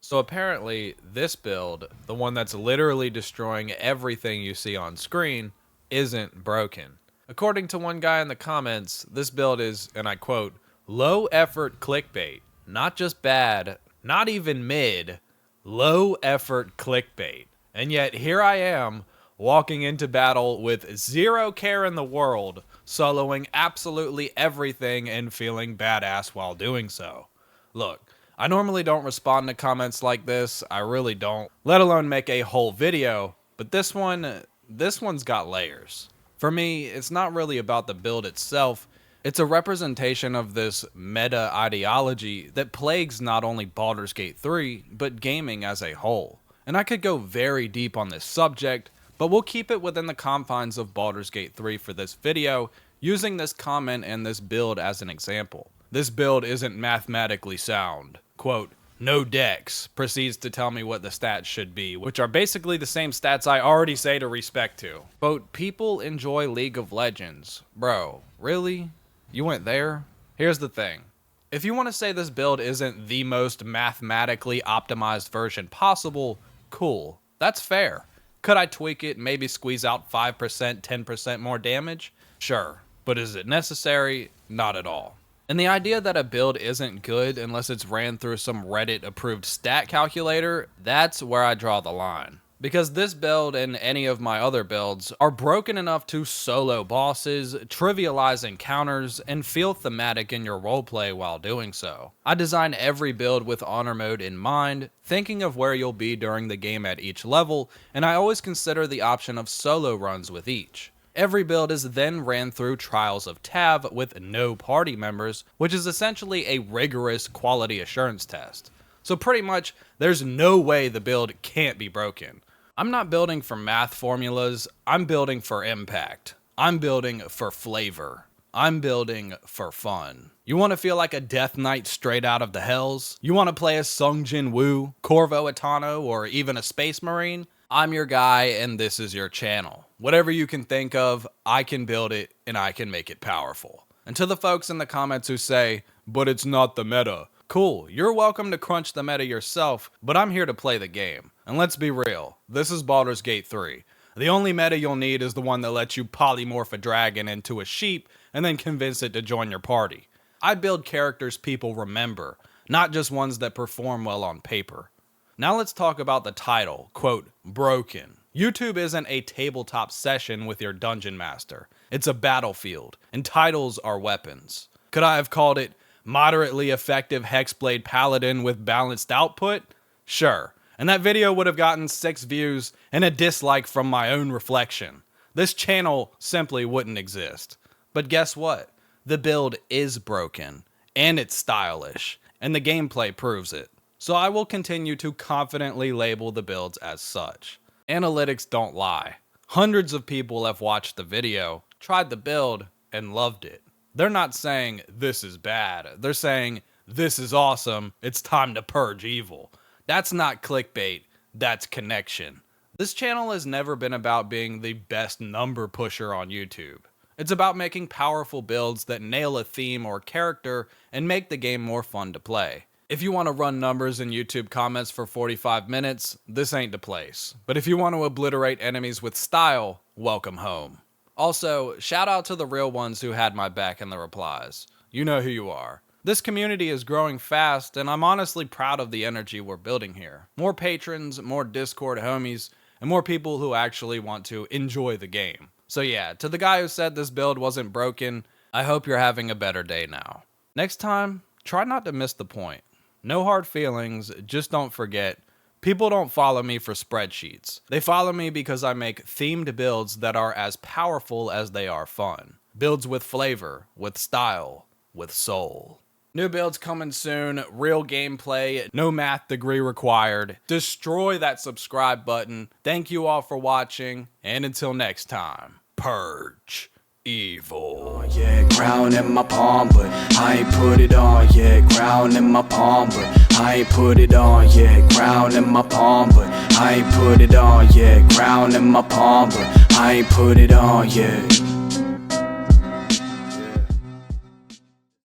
So apparently, this build, the one that's literally destroying everything you see on screen, isn't broken. According to one guy in the comments, this build is, and I quote, low effort clickbait. Not just bad, not even mid, low effort clickbait. And yet here I am, walking into battle with zero care in the world, soloing absolutely everything and feeling badass while doing so. Look, I normally don't respond to comments like this, I really don't, let alone make a whole video, but this one's got layers. For me, it's not really about the build itself, it's a representation of this meta ideology that plagues not only Baldur's Gate 3, but gaming as a whole. And I could go very deep on this subject, but we'll keep it within the confines of Baldur's Gate 3 for this video, using this comment and this build as an example. This build isn't mathematically sound. Quote, no dex, proceeds to tell me what the stats should be, which are basically the same stats I already say to respect to. Quote, people enjoy League of Legends. Bro, really? You went there? Here's the thing. If you want to say this build isn't the most mathematically optimized version possible, cool. That's fair. Could I tweak it, maybe squeeze out 5%, 10% more damage? Sure. But is it necessary? Not at all. And the idea that a build isn't good unless it's ran through some Reddit-approved stat calculator, that's where I draw the line. Because this build and any of my other builds are broken enough to solo bosses, trivialize encounters, and feel thematic in your roleplay while doing so. I design every build with honor mode in mind, thinking of where you'll be during the game at each level, and I always consider the option of solo runs with each. Every build is then ran through Trials of Tav with no party members, which is essentially a rigorous quality assurance test. So pretty much, there's no way the build can't be broken. I'm not building for math formulas, I'm building for impact. I'm building for flavor. I'm building for fun. You want to feel like a Death Knight straight out of the Hells? You want to play as Sung Jin Woo, Corvo Atano, or even a Space Marine? I'm your guy and this is your channel. Whatever you can think of, I can build it and I can make it powerful. And to the folks in the comments who say, but it's not the meta. Cool, you're welcome to crunch the meta yourself, but I'm here to play the game. And let's be real, this is Baldur's Gate 3. The only meta you'll need is the one that lets you polymorph a dragon into a sheep and then convince it to join your party. I build characters people remember, not just ones that perform well on paper. Now let's talk about the title, quote, broken. YouTube isn't a tabletop session with your dungeon master. It's a battlefield, and titles are weapons. Could I have called it moderately effective Hexblade Paladin with balanced output? Sure, and that video would have gotten 6 views and a dislike from my own reflection. This channel simply wouldn't exist. But guess what? The build is broken, and it's stylish, and the gameplay proves it. So I will continue to confidently label the builds as such. Analytics don't lie. Hundreds of people have watched the video, tried the build, and loved it. They're not saying this is bad. They're saying this is awesome. It's time to purge evil. That's not clickbait. That's connection. This channel has never been about being the best number pusher on YouTube. It's about making powerful builds that nail a theme or character and make the game more fun to play. If you want to run numbers in YouTube comments for 45 minutes, this ain't the place. But if you want to obliterate enemies with style, welcome home. Also, shout out to the real ones who had my back in the replies. You know who you are. This community is growing fast, and I'm honestly proud of the energy we're building here. More patrons, more Discord homies, and more people who actually want to enjoy the game. So yeah, to the guy who said this build wasn't broken, I hope you're having a better day now. Next time, try not to miss the point. No hard feelings, just don't forget, people don't follow me for spreadsheets. They follow me because I make themed builds that are as powerful as they are fun. Builds with flavor, with style, with soul. New builds coming soon, real gameplay, no math degree required. Destroy that subscribe button. Thank you all for watching, and until next time, Purge evil. Oh, yeah, crown in my palm, but I ain't put it on. Yeah, crown in my palm, but I ain't put it on. Yeah, crown in my palm, but I ain't put it on. Yeah, crown in my palm, but I ain't put it on. Yeah.